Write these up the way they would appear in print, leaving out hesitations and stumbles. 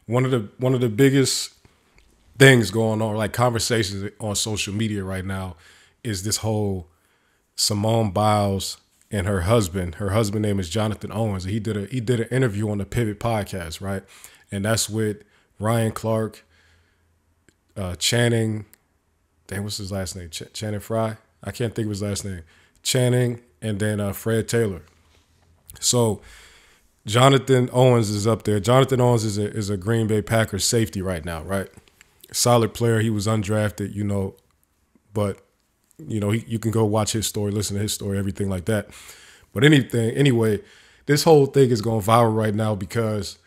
one of the biggest things going on, like conversations on social media right now, is this whole Simone Biles and her husband. Her husband name is Jonathan Owens. He did an interview on the Pivot podcast, right? And that's with Ryan Clark, Channing. Dang, what's his last name? Channing Frye. I can't think of his last name. Channing, and then Fred Taylor. So Jonathan Owens is up there. Jonathan Owens is a Green Bay Packers safety right now, right? Solid player. He was undrafted, but you can go watch his story, listen to his story, everything like that. But anyway, this whole thing is going viral right now because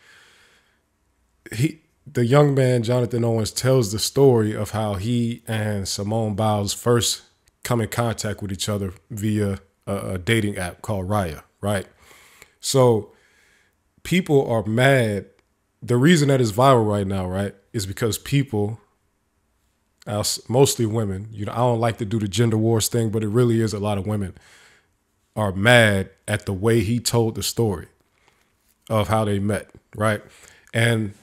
the young man Jonathan Owens tells the story of how he and Simone Biles first come in contact with each other via a dating app called Raya, right? So people are mad. The reason that is viral right now, right, is because people, mostly women, I don't like to do the gender wars thing, but it really is a lot of women, are mad at the way he told the story of how they met, right? And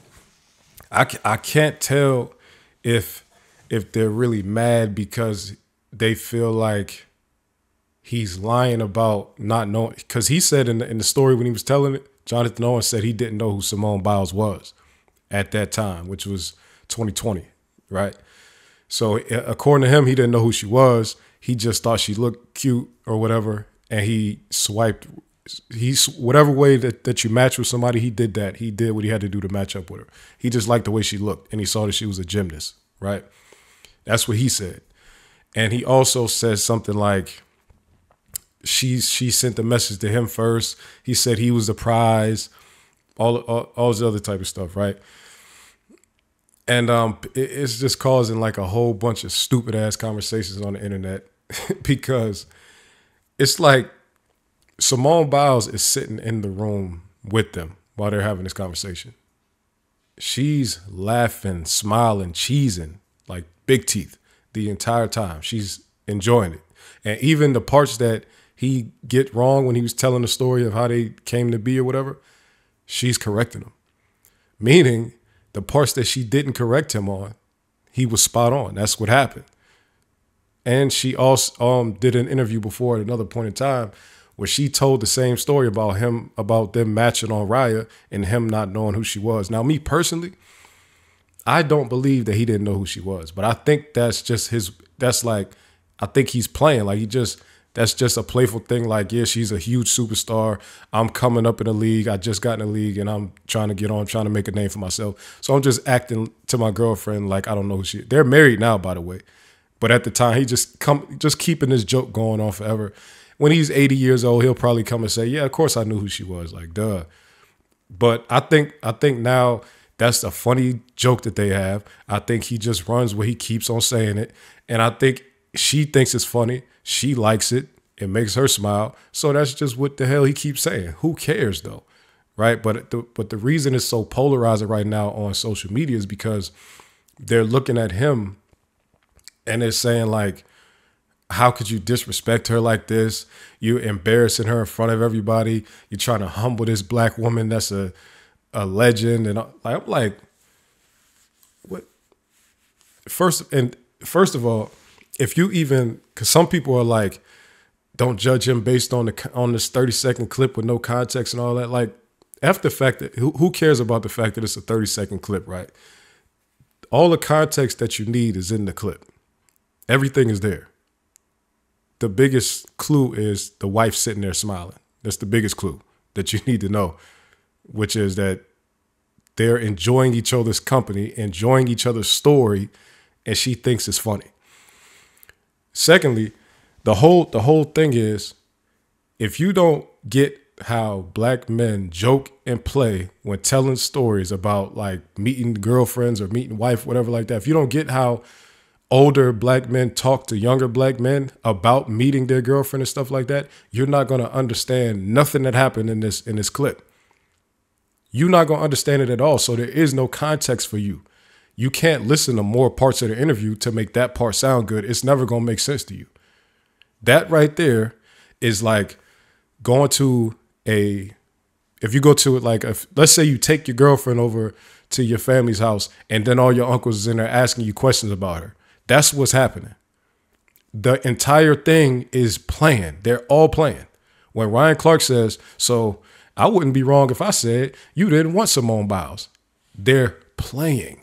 I can't tell if they're really mad because they feel like he's lying about not knowing. Because he said in the story when he was telling it, Jonathan Owens said he didn't know who Simone Biles was at that time, which was 2020, right? So according to him, he didn't know who she was. He just thought she looked cute or whatever, and he swiped. Whatever way that you match with somebody, he did that. He did what he had to do to match up with her. He just liked the way she looked, and he saw that she was a gymnast, right? That's what he said. And he also says something like she sent the message to him first. He said he was the prize, all this other type of stuff, right? And it's just causing like a whole bunch of stupid ass conversations on the internet because it's like Simone Biles is sitting in the room with them while they're having this conversation. She's laughing, smiling, cheesing, like big teeth the entire time. She's enjoying it. And even the parts that he get wrong when he was telling the story of how they came to be or whatever, she's correcting him. Meaning the parts that she didn't correct him on, he was spot on. That's what happened. And she also did an interview before at another point in time where she told the same story about them matching on Raya and him not knowing who she was. Now, me personally, I don't believe that he didn't know who she was, but I think that's just I think he's playing. Like that's just a playful thing. Like, yeah, she's a huge superstar. I'm coming up in the league. I just got in the league and I'm trying to get on, trying to make a name for myself. So I'm just acting to my girlfriend like I don't know who she is. They're married now, by the way. But at the time, he just keeping this joke going on forever. When he's 80 years old, he'll probably come and say, yeah, of course I knew who she was. Like, duh. But I think now that's a funny joke that they have. I think he just runs where he keeps on saying it. And I think she thinks it's funny. She likes it. It makes her smile. So that's just what the hell he keeps saying. Who cares though? Right? But the reason it's so polarizing right now on social media is because they're looking at him and they're saying like, how could you disrespect her like this? You're embarrassing her in front of everybody. You're trying to humble this black woman that's a legend. And I'm like, what? First of all, if you even, because some people are like, don't judge him based on this 30-second clip with no context and all that. Like, F the fact that, who cares about the fact that it's a 30-second clip, right? All the context that you need is in the clip. Everything is there. The biggest clue is the wife sitting there smiling. That's the biggest clue that you need to know, which is that they're enjoying each other's company, enjoying each other's story, and she thinks it's funny. Secondly, the whole thing is, if you don't get how black men joke and play when telling stories about like meeting girlfriends or meeting wife, whatever like that, if you don't get how older black men talk to younger black men about meeting their girlfriend and stuff like that, you're not going to understand nothing that happened in this clip. You're not going to understand it at all. So there is no context for you. You can't listen to more parts of the interview to make that part sound good. It's never going to make sense to you. That right there is like going to if you go to like, let's say you take your girlfriend over to your family's house, and then all your uncles is in there asking you questions about her. That's what's happening. The entire thing is playing. They're all playing. When Ryan Clark says, so I wouldn't be wrong if I said you didn't want Simone Biles. They're playing.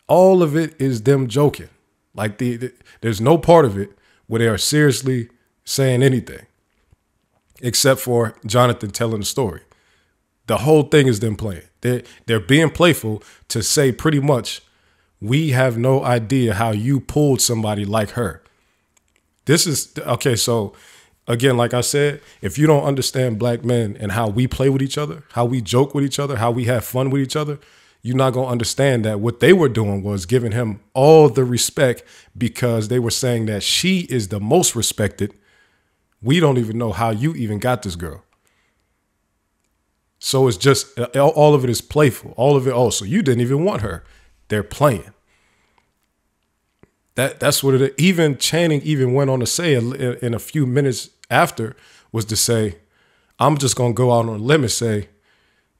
All of it is them joking. Like there's no part of it where they are seriously saying anything except for Jonathan telling the story. The whole thing is them playing. They're being playful to say pretty much, we have no idea how you pulled somebody like her. This is, okay, so again, like I said, if you don't understand black men and how we play with each other, how we joke with each other, how we have fun with each other, you're not going to understand that what they were doing was giving him all the respect because they were saying that she is the most respected. We don't even know how you even got this girl. So it's just, all of it is playful. All of it, oh, so you didn't even want her. They're playing. That's what it is. Even Channing even went on to say in a few minutes after was to say, I'm just going to go out on a limb and say,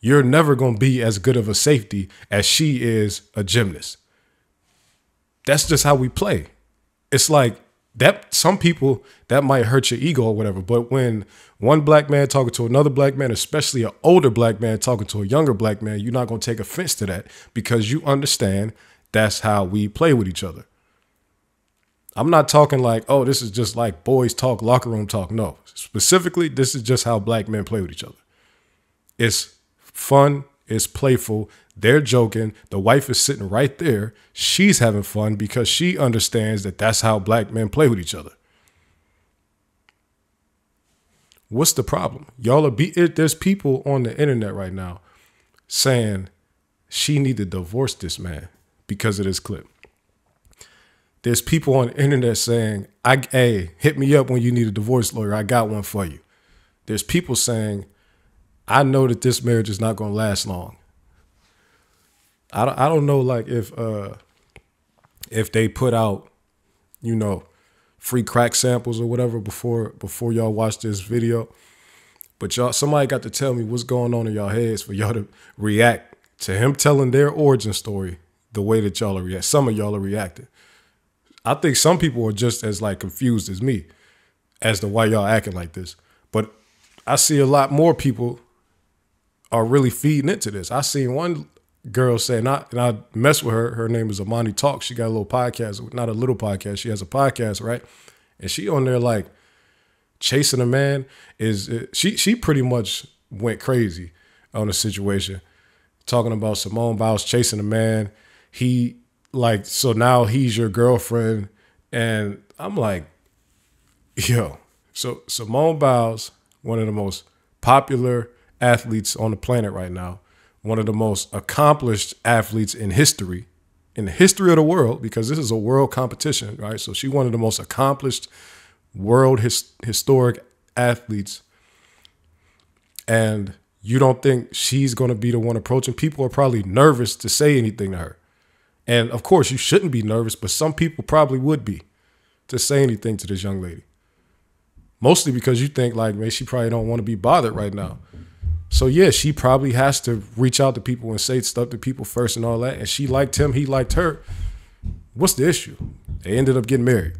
you're never going to be as good of a safety as she is a gymnast. That's just how we play. It's like that. Some people, that might hurt your ego or whatever. But when one black man talking to another black man, especially an older black man talking to a younger black man, you're not going to take offense to that because you understand that's how we play with each other. I'm not talking like, oh, this is just like boys talk, locker room talk. No, specifically, this is just how black men play with each other. It's fun. It's playful. They're joking. The wife is sitting right there. She's having fun because she understands that that's how black men play with each other. What's the problem? There's people on the internet right now saying she need to divorce this man because of this clip. There's people on the internet saying, hey, hit me up when you need a divorce lawyer. I got one for you. There's people saying, I know that this marriage is not going to last long. I don't know, like if they put out, free crack samples or whatever before y'all watch this video, but somebody got to tell me what's going on in y'all heads for y'all to react to him telling their origin story the way that y'all are reacting. Some of y'all are reacting. I think some people are just as like confused as me as to why y'all acting like this. But I see a lot more people are really feeding into this. I seen one girl say, and I mess with her. Her name is Amani Talk. She got a little podcast, not a little podcast. She has a podcast, right? And she on there like chasing a man. She pretty much went crazy on the situation, talking about Simone Biles chasing a man. So now he's your girlfriend. And I'm like, yo, so Simone Biles, one of the most popular athletes on the planet right now, one of the most accomplished athletes in the history of the world, because this is a world competition, right? So she's one of the most accomplished world historic athletes. And you don't think she's going to be the one approaching? People are probably nervous to say anything to her. And of course, you shouldn't be nervous, but some people probably would be to say anything to this young lady. Mostly because you think like, man, she probably don't want to be bothered right now. So yeah, she probably has to reach out to people and say stuff to people first and all that. And she liked him, he liked her. What's the issue? They ended up getting married.